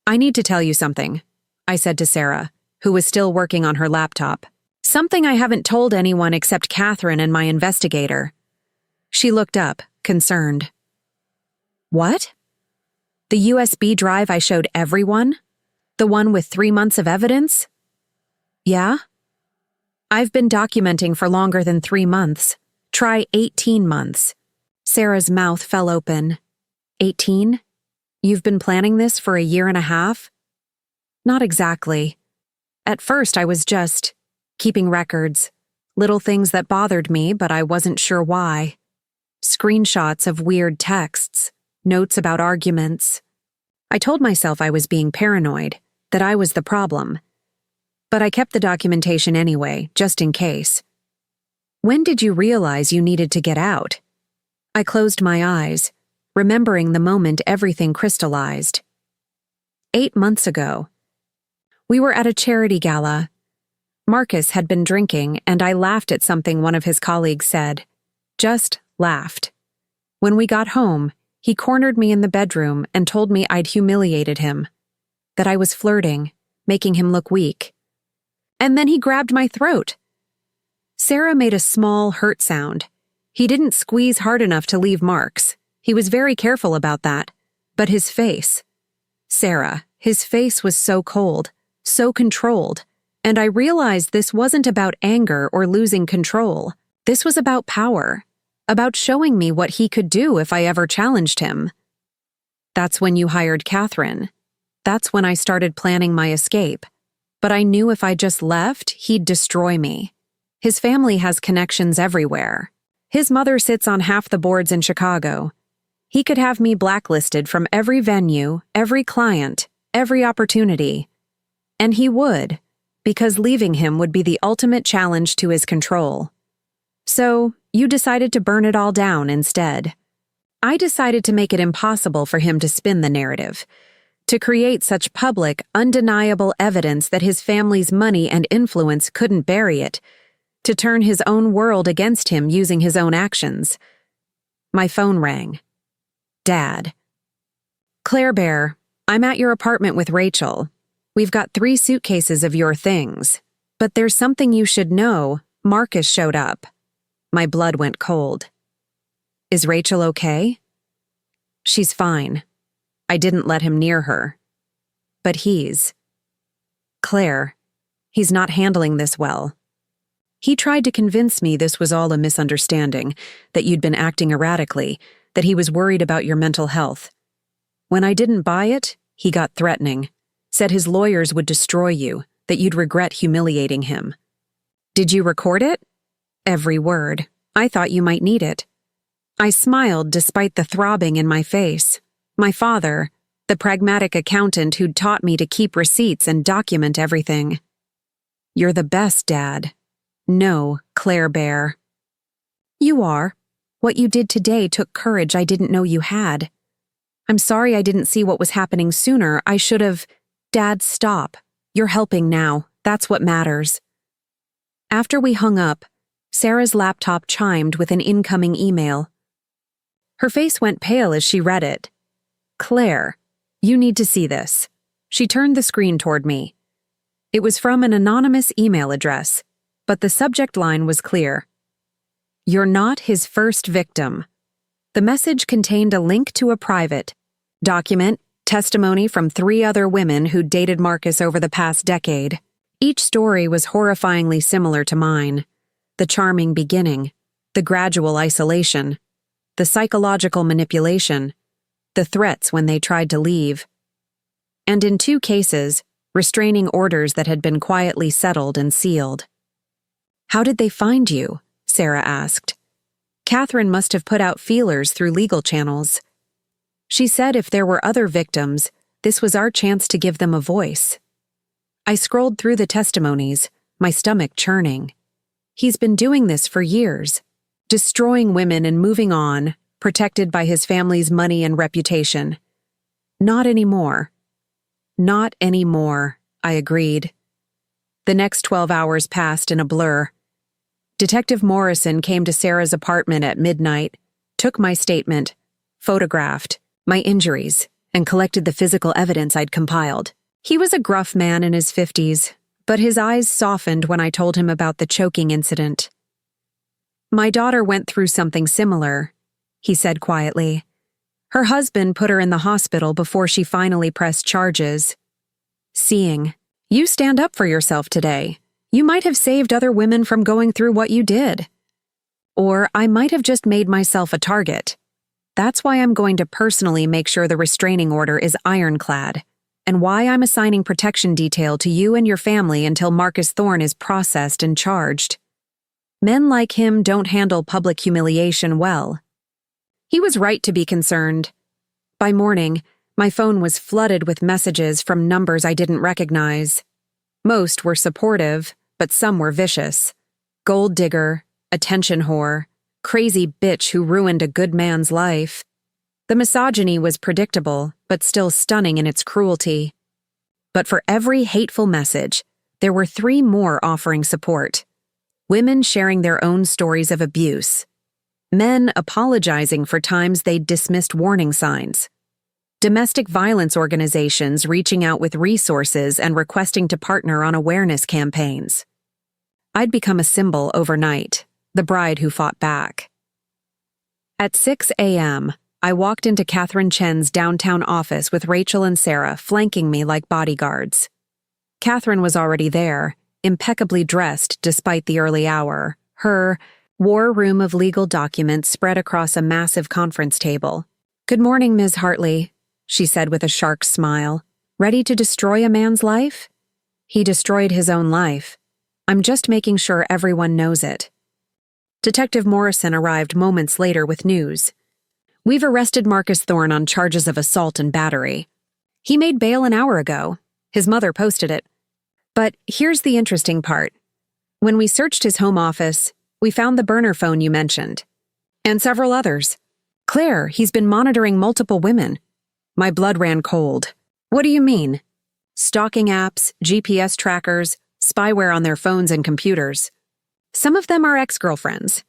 I need to tell you something, I said to Sarah, who was still working on her laptop. Something I haven't told anyone except Catherine and my investigator. She looked up, concerned. What? The USB drive I showed everyone? The one with 3 months of evidence? Yeah? I've been documenting for longer than 3 months. Try 18 months. Sarah's mouth fell open. 18? You've been planning this for a year and a half? Not exactly. At first I was just keeping records. Little things that bothered me, but I wasn't sure why. Screenshots of weird texts. Notes about arguments. I told myself I was being paranoid, that I was the problem. But I kept the documentation anyway, just in case. When did you realize you needed to get out? I closed my eyes, remembering the moment everything crystallized. 8 months ago. We were at a charity gala. Marcus had been drinking, and I laughed at something one of his colleagues said. Just laughed. When we got home, he cornered me in the bedroom and told me I'd humiliated him, that I was flirting, making him look weak. And then he grabbed my throat. Sarah made a small, hurt sound. He didn't squeeze hard enough to leave marks. He was very careful about that. But his face. Sarah, his face was so cold, so controlled, and I realized this wasn't about anger or losing control. This was about power. About showing me what he could do if I ever challenged him. That's when you hired Catherine. That's when I started planning my escape. But I knew if I just left, he'd destroy me. His family has connections everywhere. His mother sits on half the boards in Chicago. He could have me blacklisted from every venue, every client, every opportunity. And he would, because leaving him would be the ultimate challenge to his control. So, you decided to burn it all down instead. I decided to make it impossible for him to spin the narrative, to create such public, undeniable evidence that his family's money and influence couldn't bury it, to turn his own world against him using his own actions. My phone rang. Dad. Claire Bear, I'm at your apartment with Rachel. We've got 3 suitcases of your things. But there's something you should know. Marcus showed up. My blood went cold. Is Rachel okay? She's fine. I didn't let him near her. But Claire, he's not handling this well. He tried to convince me this was all a misunderstanding, that you'd been acting erratically, that he was worried about your mental health. When I didn't buy it, he got threatening, said his lawyers would destroy you, that you'd regret humiliating him. Did you record it? Every word. I thought you might need it. I smiled despite the throbbing in my face. My father, the pragmatic accountant who'd taught me to keep receipts and document everything. You're the best dad. No, Claire Bear. You are. What you did today took courage I didn't know you had. I'm sorry I didn't see what was happening sooner. I should have. Dad, stop. You're helping now. That's what matters. After we hung up, Sarah's laptop chimed with an incoming email. Her face went pale as she read it. Claire, you need to see this. She turned the screen toward me. It was from an anonymous email address, but the subject line was clear. You're not his first victim. The message contained a link to a private document, testimony from 3 other women who'd dated Marcus over the past decade. Each story was horrifyingly similar to mine. The charming beginning, the gradual isolation, the psychological manipulation, the threats when they tried to leave. And in 2 cases, restraining orders that had been quietly settled and sealed. How did they find you? Sarah asked. Catherine must have put out feelers through legal channels. She said if there were other victims, this was our chance to give them a voice. I scrolled through the testimonies, my stomach churning. He's been doing this for years, destroying women and moving on, protected by his family's money and reputation. Not anymore. Not anymore, I agreed. The next 12 hours passed in a blur. Detective Morrison came to Sarah's apartment at midnight, took my statement, photographed my injuries, and collected the physical evidence I'd compiled. He was a gruff man in his 50s, but his eyes softened when I told him about the choking incident. My daughter went through something similar, he said quietly. Her husband put her in the hospital before she finally pressed charges. Seeing, you stand up for yourself today. You might have saved other women from going through what you did. Or I might have just made myself a target. That's why I'm going to personally make sure the restraining order is ironclad, and why I'm assigning protection detail to you and your family until Marcus Thorne is processed and charged. Men like him don't handle public humiliation well. He was right to be concerned. By morning, my phone was flooded with messages from numbers I didn't recognize. Most were supportive, but some were vicious. Gold digger, attention whore, crazy bitch who ruined a good man's life. The misogyny was predictable, but still stunning in its cruelty. But for every hateful message, there were 3 more offering support. Women sharing their own stories of abuse. Men apologizing for times they'd dismissed warning signs. Domestic violence organizations reaching out with resources and requesting to partner on awareness campaigns. I'd become a symbol overnight, the bride who fought back. At 6 a.m., I walked into Catherine Chen's downtown office with Rachel and Sarah flanking me like bodyguards. Catherine was already there, impeccably dressed despite the early hour, her war room of legal documents spread across a massive conference table. Good morning, Ms. Hartley, she said with a shark smile. Ready to destroy a man's life? He destroyed his own life. I'm just making sure everyone knows it. Detective Morrison arrived moments later with news. We've arrested Marcus Thorne on charges of assault and battery. He made bail an hour ago. His mother posted it. But here's the interesting part. When we searched his home office, we found the burner phone you mentioned. And several others. Claire, he's been monitoring multiple women. My blood ran cold. What do you mean? Stalking apps, GPS trackers, spyware on their phones and computers. Some of them are ex-girlfriends.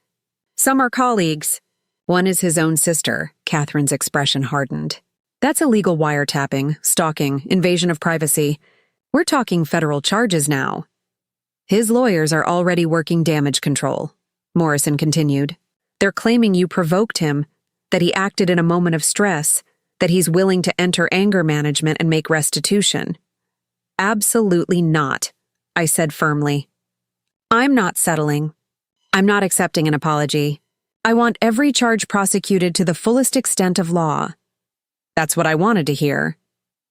Some are colleagues. One is his own sister, Catherine's expression hardened. That's illegal wiretapping, stalking, invasion of privacy. We're talking federal charges now. His lawyers are already working damage control, Morrison continued. They're claiming you provoked him, that he acted in a moment of stress, that he's willing to enter anger management and make restitution. Absolutely not, I said firmly. I'm not settling. I'm not accepting an apology. I want every charge prosecuted to the fullest extent of law. That's what I wanted to hear.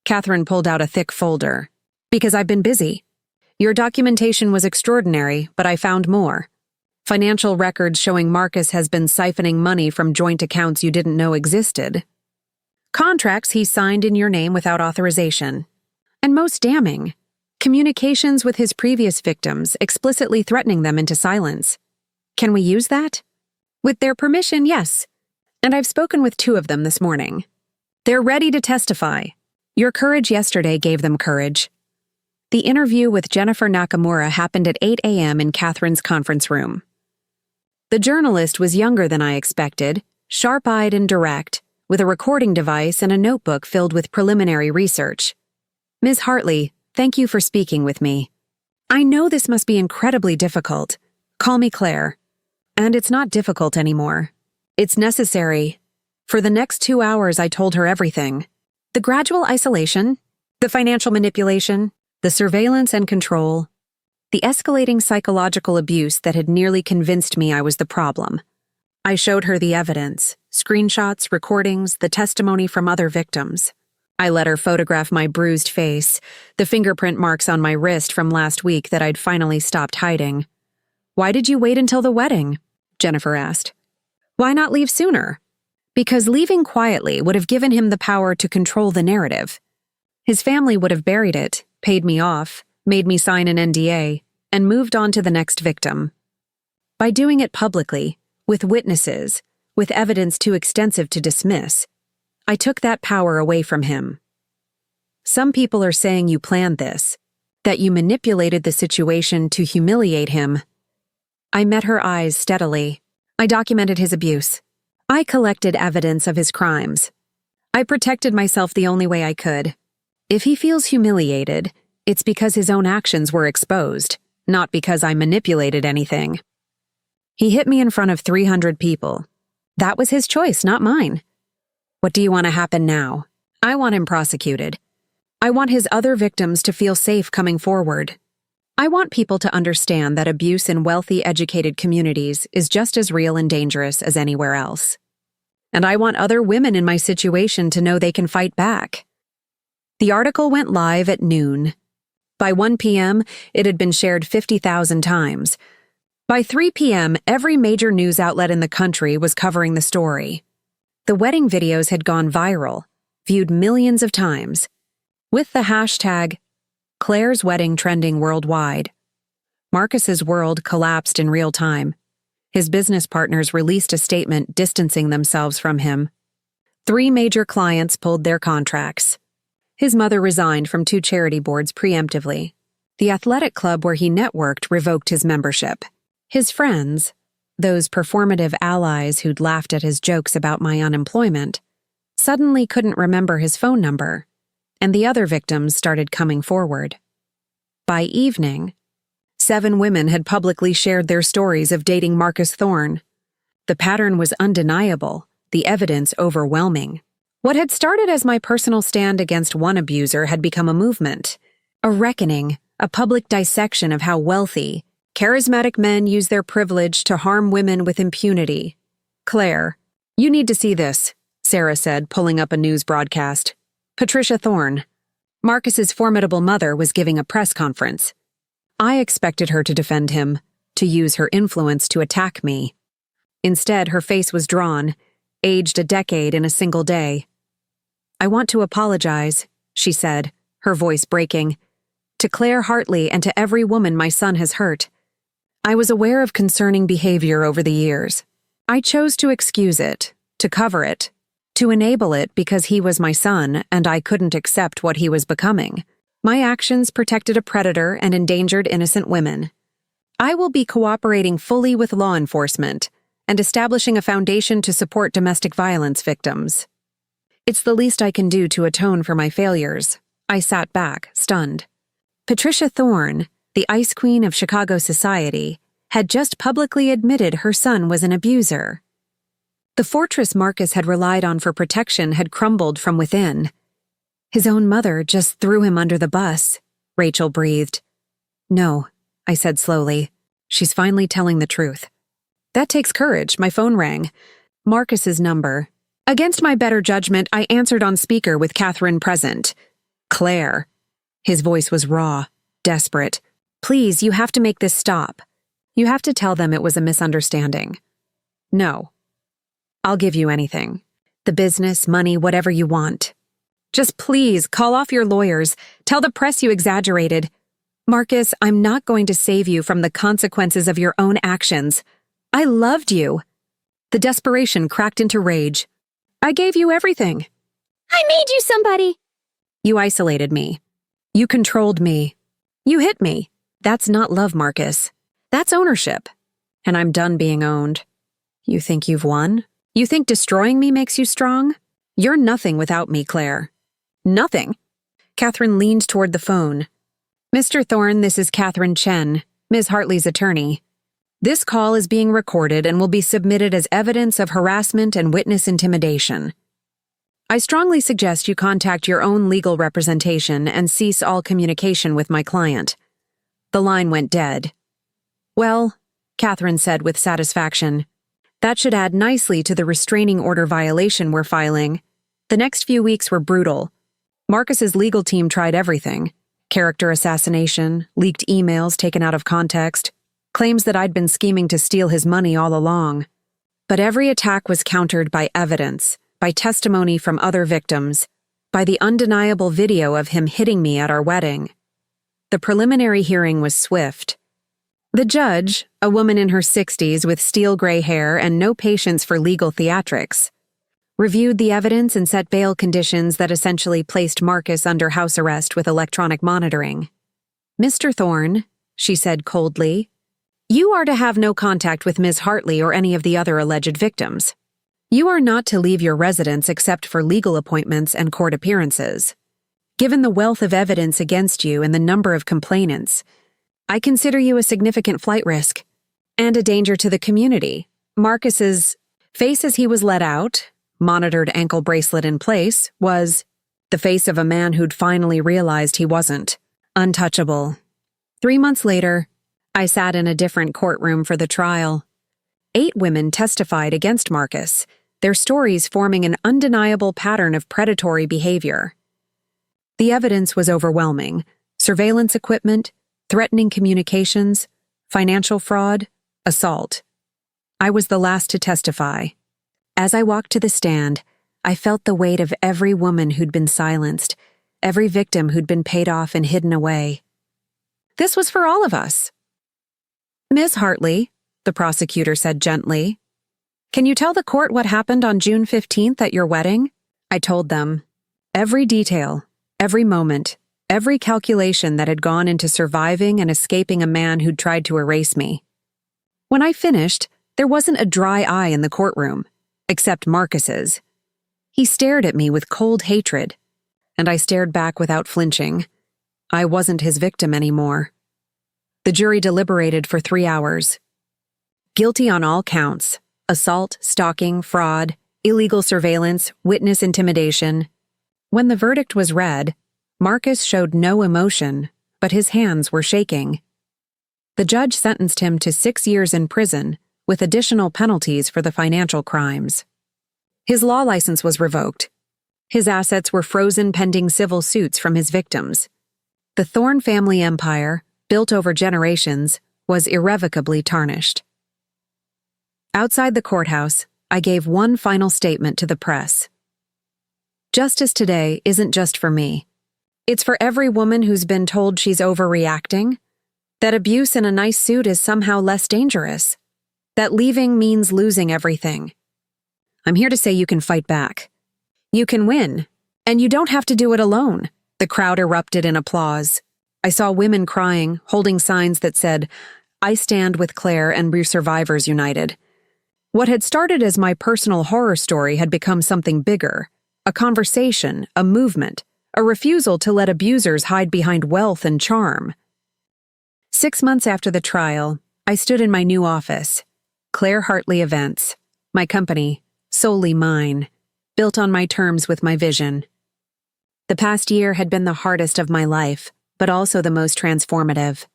Catherine pulled out a thick folder. Because I've been busy. Your documentation was extraordinary, but I found more. Financial records showing Marcus has been siphoning money from joint accounts you didn't know existed. Contracts he signed in your name without authorization. And most damning, communications with his previous victims explicitly threatening them into silence. Can we use that? With their permission, yes. And I've spoken with 2 of them this morning. They're ready to testify. Your courage yesterday gave them courage. The interview with Jennifer Nakamura happened at 8 a.m. in Catherine's conference room. The journalist was younger than I expected, sharp-eyed and direct, with a recording device and a notebook filled with preliminary research. Ms. Hartley, thank you for speaking with me. I know this must be incredibly difficult. Call me Claire. And it's not difficult anymore. It's necessary. For the next 2 hours, I told her everything. The gradual isolation, the financial manipulation, the surveillance and control, the escalating psychological abuse that had nearly convinced me I was the problem. I showed her the evidence, screenshots, recordings, the testimony from other victims. I let her photograph my bruised face, the fingerprint marks on my wrist from last week that I'd finally stopped hiding. Why did you wait until the wedding? Jennifer asked. Why not leave sooner? Because leaving quietly would have given him the power to control the narrative. His family would have buried it, paid me off, made me sign an NDA, and moved on to the next victim. By doing it publicly, with witnesses, with evidence too extensive to dismiss, I took that power away from him. Some people are saying you planned this, that you manipulated the situation to humiliate him. I met her eyes steadily. I documented his abuse. I collected evidence of his crimes. I protected myself the only way I could. If he feels humiliated, it's because his own actions were exposed, not because I manipulated anything. He hit me in front of 300 people. That was his choice, not mine. What do you want to happen now? I want him prosecuted. I want his other victims to feel safe coming forward. I want people to understand that abuse in wealthy, educated communities is just as real and dangerous as anywhere else. And I want other women in my situation to know they can fight back. The article went live at noon. By 1 p.m., it had been shared 50,000 times. By 3 p.m., every major news outlet in the country was covering the story. The wedding videos had gone viral, viewed millions of times, with the hashtag Claire's wedding trending worldwide. Marcus's world collapsed in real time. His business partners released a statement distancing themselves from him. 3 major clients pulled their contracts. His mother resigned from 2 charity boards preemptively. The athletic club where he networked revoked his membership. His friends, those performative allies who'd laughed at his jokes about my unemployment, suddenly couldn't remember his phone number, and the other victims started coming forward. By evening, 7 women had publicly shared their stories of dating Marcus Thorne. The pattern was undeniable, the evidence overwhelming. What had started as my personal stand against one abuser had become a movement, a reckoning, a public dissection of how wealthy, charismatic men use their privilege to harm women with impunity. Claire, you need to see this, Sarah said, pulling up a news broadcast. Patricia Thorne, Marcus's formidable mother, was giving a press conference. I expected her to defend him, to use her influence to attack me. Instead, her face was drawn, aged a decade in a single day. I want to apologize, she said, her voice breaking, to Claire Hartley and to every woman my son has hurt. I was aware of concerning behavior over the years. I chose to excuse it, to cover it, to enable it because he was my son and I couldn't accept what he was becoming. My actions protected a predator and endangered innocent women. I will be cooperating fully with law enforcement and establishing a foundation to support domestic violence victims. It's the least I can do to atone for my failures. I sat back, stunned. Patricia Thorne, the ice queen of Chicago society, had just publicly admitted her son was an abuser. The fortress Marcus had relied on for protection had crumbled from within. His own mother just threw him under the bus, Rachel breathed. No, I said slowly. She's finally telling the truth. That takes courage. My phone rang. Marcus's number. Against my better judgment, I answered on speaker with Catherine present. Claire. His voice was raw, desperate. Please, you have to make this stop. You have to tell them it was a misunderstanding. No. I'll give you anything. The business, money, whatever you want. Just please, call off your lawyers. Tell the press you exaggerated. Marcus, I'm not going to save you from the consequences of your own actions. I loved you. The desperation cracked into rage. I gave you everything. I made you somebody. You isolated me. You controlled me. You hit me. That's not love, Marcus. That's ownership. And I'm done being owned. You think you've won? You think destroying me makes you strong? You're nothing without me, Claire. Nothing. Catherine leaned toward the phone. Mr. Thorne, this is Catherine Chen, Ms. Hartley's attorney. This call is being recorded and will be submitted as evidence of harassment and witness intimidation. I strongly suggest you contact your own legal representation and cease all communication with my client. The line went dead. Well, Catherine said with satisfaction, that should add nicely to the restraining order violation we're filing. The next few weeks were brutal. Marcus's legal team tried everything. Character assassination, leaked emails taken out of context, claims that I'd been scheming to steal his money all along. But every attack was countered by evidence, by testimony from other victims, by the undeniable video of him hitting me at our wedding. The preliminary hearing was swift. The judge, a woman in her 60s with steel gray hair and no patience for legal theatrics, reviewed the evidence and set bail conditions that essentially placed Marcus under house arrest with electronic monitoring. Mr. Thorne, she said coldly, you are to have no contact with Ms. Hartley or any of the other alleged victims. You are not to leave your residence except for legal appointments and court appearances. Given the wealth of evidence against you and the number of complainants, I consider you a significant flight risk and a danger to the community. Marcus's face as he was let out, monitored ankle bracelet in place, was the face of a man who'd finally realized he wasn't untouchable. 3 months later, I sat in a different courtroom for the trial. 8 women testified against Marcus, their stories forming an undeniable pattern of predatory behavior. The evidence was overwhelming: surveillance equipment, threatening communications, financial fraud, assault. I was the last to testify. As I walked to the stand, I felt the weight of every woman who'd been silenced, every victim who'd been paid off and hidden away. This was for all of us. Ms. Hartley, the prosecutor said gently, can you tell the court what happened on June 15th at your wedding? I told them. Every detail, every moment, every calculation that had gone into surviving and escaping a man who'd tried to erase me. When I finished, there wasn't a dry eye in the courtroom, except Marcus's. He stared at me with cold hatred, and I stared back without flinching. I wasn't his victim anymore. The jury deliberated for 3 hours. Guilty on all counts: assault, stalking, fraud, illegal surveillance, witness intimidation. When the verdict was read, Marcus showed no emotion, but his hands were shaking. The judge sentenced him to 6 years in prison, with additional penalties for the financial crimes. His law license was revoked. His assets were frozen pending civil suits from his victims. The Thorne family empire, built over generations, was irrevocably tarnished. Outside the courthouse, I gave one final statement to the press. Justice today isn't just for me. It's for every woman who's been told she's overreacting, that abuse in a nice suit is somehow less dangerous, that leaving means losing everything. I'm here to say you can fight back. You can win, and you don't have to do it alone. The crowd erupted in applause. I saw women crying, holding signs that said, I stand with Claire and we're survivors united. What had started as my personal horror story had become something bigger, a conversation, a movement, a refusal to let abusers hide behind wealth and charm. 6 months after the trial, I stood in my new office, Claire Hartley Events, my company, solely mine, built on my terms with my vision. The past year had been the hardest of my life, but also the most transformative.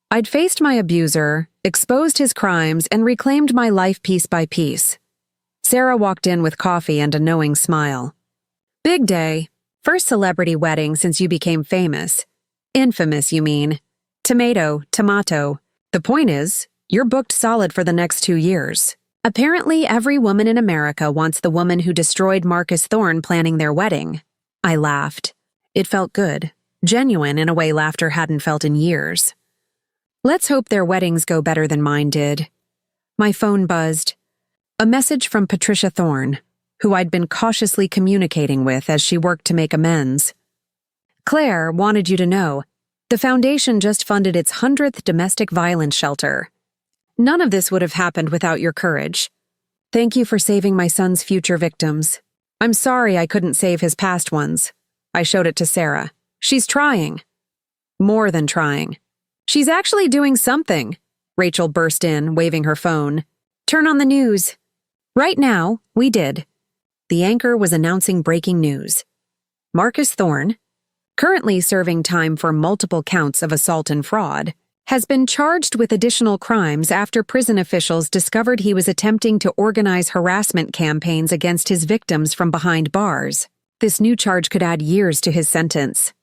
I'd faced my abuser, exposed his crimes, and reclaimed my life piece by piece. Sarah walked in with coffee and a knowing smile. Big day. First celebrity wedding since you became famous. Infamous, you mean. Tomato. The point is, you're booked solid for the next 2 years. Apparently, every woman in America wants the woman who destroyed Marcus Thorne planning their wedding. I laughed. It felt good. genuine in a way laughter hadn't felt in years. Let's hope their weddings go better than mine did. My phone buzzed. A message from Patricia Thorne, who I'd been cautiously communicating with as she worked to make amends. Claire wanted you to know, the foundation just funded its 100th domestic violence shelter. None of this would have happened without your courage. Thank you for saving my son's future victims. I'm sorry I couldn't save his past ones. I showed it to Sarah. She's trying. More than trying. She's actually doing something. Rachel burst in, waving her phone. Turn on the news. Right now, we did. The anchor was announcing breaking news. Marcus Thorne, currently serving time for multiple counts of assault and fraud, has been charged with additional crimes after prison officials discovered he was attempting to organize harassment campaigns against his victims from behind bars. This new charge could add years to his sentence.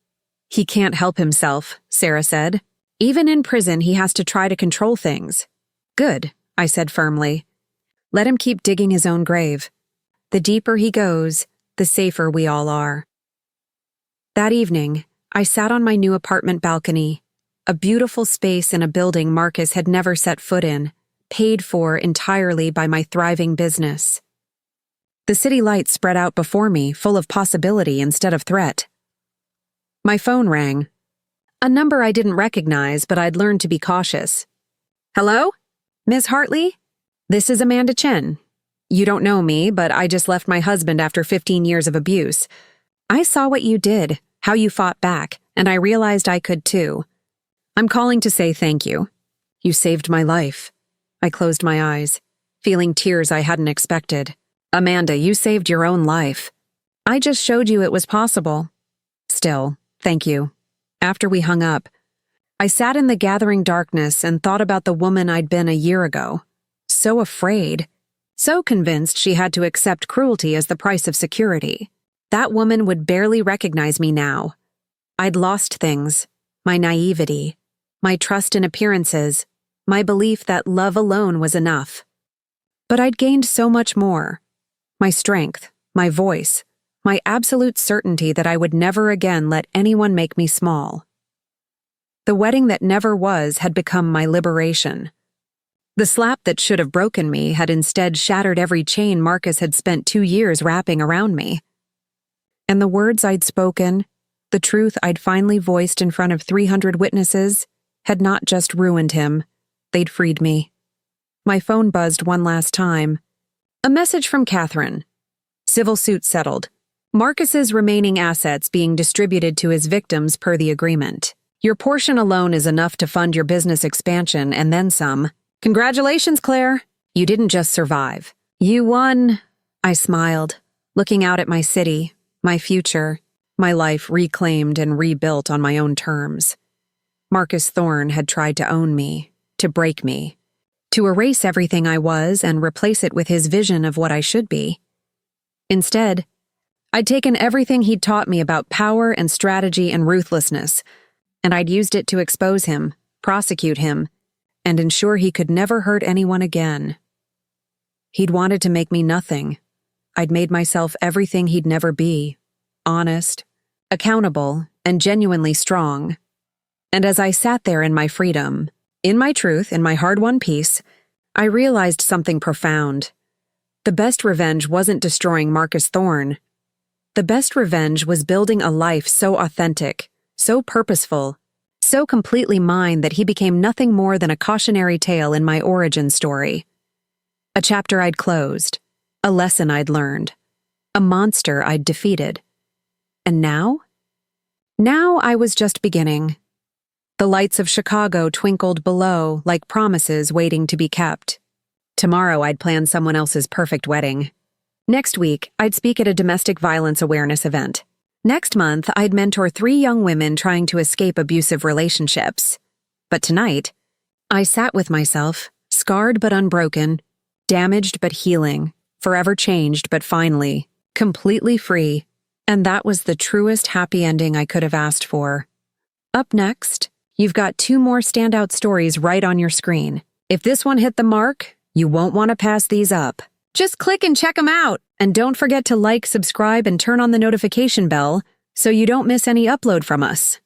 He can't help himself, Sarah said. Even in prison, he has to try to control things. Good, I said firmly. Let him keep digging his own grave. The deeper he goes, the safer we all are. That evening, I sat on my new apartment balcony, a beautiful space in a building Marcus had never set foot in, paid for entirely by my thriving business. The city lights spread out before me, full of possibility instead of threat. My phone rang. A number I didn't recognize, but I'd learned to be cautious. Hello? Ms. Hartley? This is Amanda Chen. You don't know me, but I just left my husband after 15 years of abuse. I saw what you did, how you fought back, and I realized I could too. I'm calling to say thank you. You saved my life. I closed my eyes, feeling tears I hadn't expected. Amanda, you saved your own life. I just showed you it was possible. Still, thank you. After we hung up, I sat in the gathering darkness and thought about the woman I'd been a year ago. So afraid. So convinced she had to accept cruelty as the price of security. That woman would barely recognize me now. I'd lost things. My naivety. My trust in appearances. My belief that love alone was enough. But I'd gained so much more. My strength. My voice. My absolute certainty that I would never again let anyone make me small. The wedding that never was had become my liberation. The slap that should have broken me had instead shattered every chain Marcus had spent 2 years wrapping around me. And the words I'd spoken, the truth I'd finally voiced in front of 300 witnesses, had not just ruined him, they'd freed me. My phone buzzed one last time. A message from Catherine. Civil suit settled. Marcus's remaining assets being distributed to his victims per the agreement. Your portion alone is enough to fund your business expansion and then some. Congratulations, Claire. You didn't just survive. You won. I smiled, looking out at my city, my future, my life reclaimed and rebuilt on my own terms. Marcus Thorne had tried to own me, to break me, to erase everything I was and replace it with his vision of what I should be. Instead, I'd taken everything he'd taught me about power and strategy and ruthlessness, and I'd used it to expose him, prosecute him, and ensure he could never hurt anyone again. He'd wanted to make me nothing. I'd made myself everything he'd never be, honest, accountable, and genuinely strong. And as I sat there in my freedom, in my truth, in my hard-won peace, I realized something profound. The best revenge wasn't destroying Marcus Thorne. The best revenge was building a life so authentic, so purposeful, so completely mine that he became nothing more than a cautionary tale in my origin story. A chapter I'd closed, a lesson I'd learned, a monster I'd defeated. And now? Now I was just beginning. The lights of Chicago twinkled below like promises waiting to be kept. Tomorrow I'd plan someone else's perfect wedding. Next week, I'd speak at a domestic violence awareness event. Next month, I'd mentor 3 young women trying to escape abusive relationships. But tonight, I sat with myself, scarred but unbroken, damaged but healing, forever changed but finally, completely free, and that was the truest happy ending I could have asked for. Up next, you've got 2 more standout stories right on your screen. If this one hit the mark, you won't want to pass these up. Just click and check them out, and don't forget to like, subscribe, and turn on the notification bell so you don't miss any upload from us.